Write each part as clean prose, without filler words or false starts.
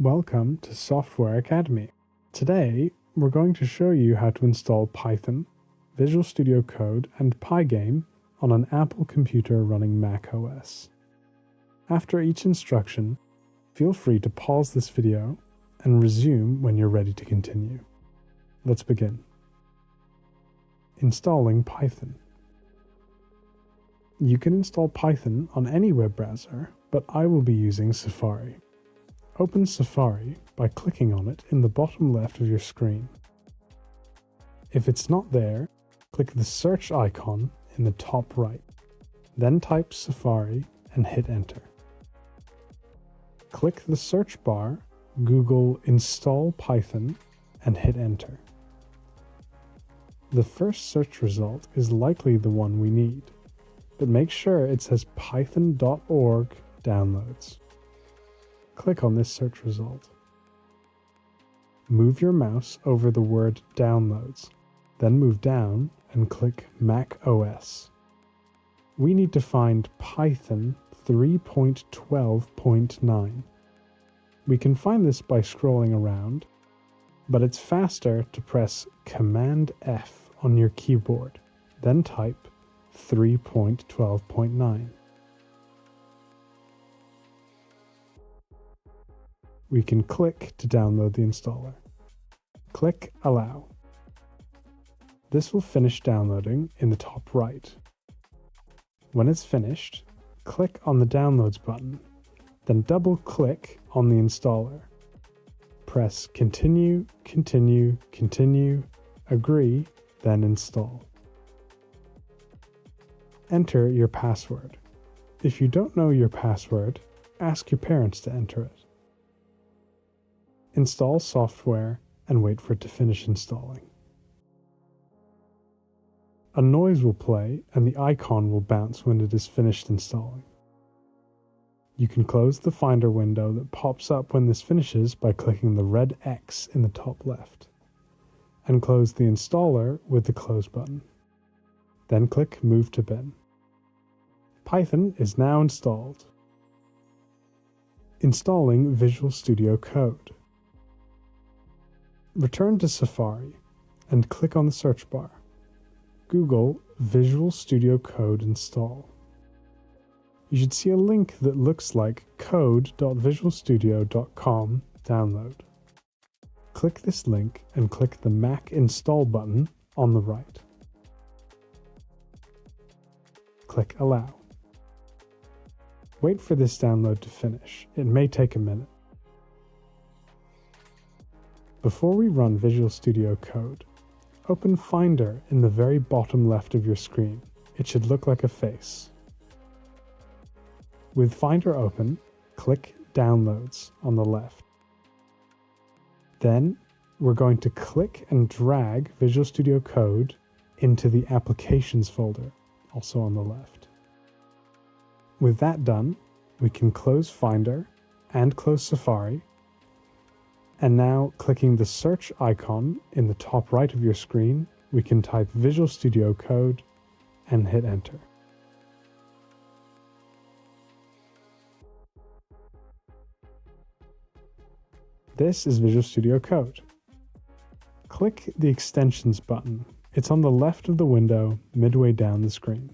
Welcome to Software Academy. Today, we're going to show you how to install Python, Visual Studio Code, and PyGame on an Apple computer running Mac OS. After each instruction, feel free to pause this video and resume when you're ready to continue. Let's begin. Installing Python. You can install Python on any web browser, but I will be using Safari. Open Safari by clicking on it in the bottom left of your screen. If it's not there, click the search icon in the top right. Then type Safari and hit enter. Click the search bar, Google install Python, and hit enter. The first search result is likely the one we need, but make sure it says python.org downloads. Click on this search result. Move your mouse over the word downloads, then move down and click Mac OS. We need to find Python 3.12.9. We can find this by scrolling around, but it's faster to press Command F on your keyboard, then type 3.12.9. We can click to download the installer. Click Allow. This will finish downloading in the top right. When it's finished, click on the Downloads button, then double-click on the installer. Press Continue, Continue, Continue, Agree, then Install. Enter your password. If you don't know your password, ask your parents to enter it. Install software and wait for it to finish installing. A noise will play and the icon will bounce when it is finished installing. You can close the Finder window that pops up when this finishes by clicking the red X in the top left, and close the installer with the Close button. Then click Move to Bin. Python is now installed. Installing Visual Studio Code. Return to Safari and click on the search bar. Google Visual Studio Code install. You should see a link that looks like code.visualstudio.com download. Click this link and click the Mac install button on the right. Click Allow. Wait for this download to finish. It may take a minute. Before we run Visual Studio Code, open Finder in the very bottom left of your screen. It should look like a face. With Finder open, click Downloads on the left. Then, we're going to click and drag Visual Studio Code into the Applications folder, also on the left. With that done, we can close Finder and close Safari. And now, clicking the search icon in the top right of your screen, we can type Visual Studio Code and hit enter. This is Visual Studio Code. Click the Extensions button. It's on the left of the window, midway down the screen.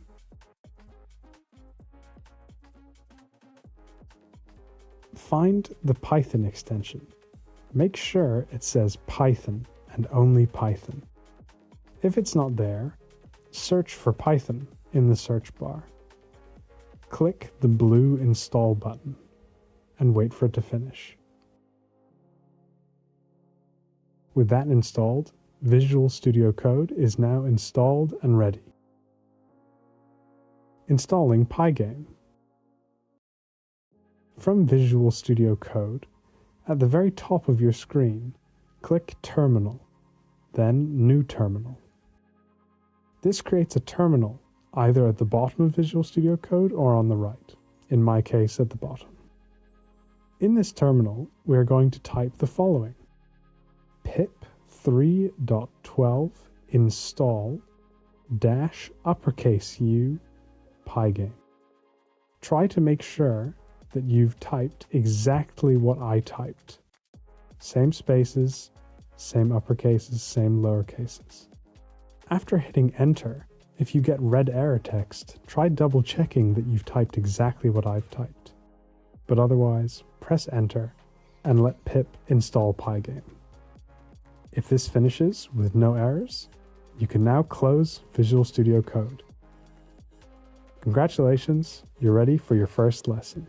Find the Python extension. Make sure it says Python and only Python. If it's not there, search for Python in the search bar. Click the blue Install button and wait for it to finish. With that installed, Visual Studio Code is now installed and ready. Installing PyGame. From Visual Studio Code, at the very top of your screen, click Terminal, then New Terminal. This creates a terminal either at the bottom of Visual Studio Code or on the right, in my case at the bottom. In this terminal, we are going to type the following: pip 3.12 install -U PyGame. Try to make sure that you've typed exactly what I typed Same spaces, same uppercases, same lowercases. After hitting enter, if you get red error text, try double checking that you've typed exactly what I've typed. But otherwise, press enter and let pip install PyGame. If this finishes with no errors, you can now close Visual Studio Code. Congratulations, you're ready for your first lesson.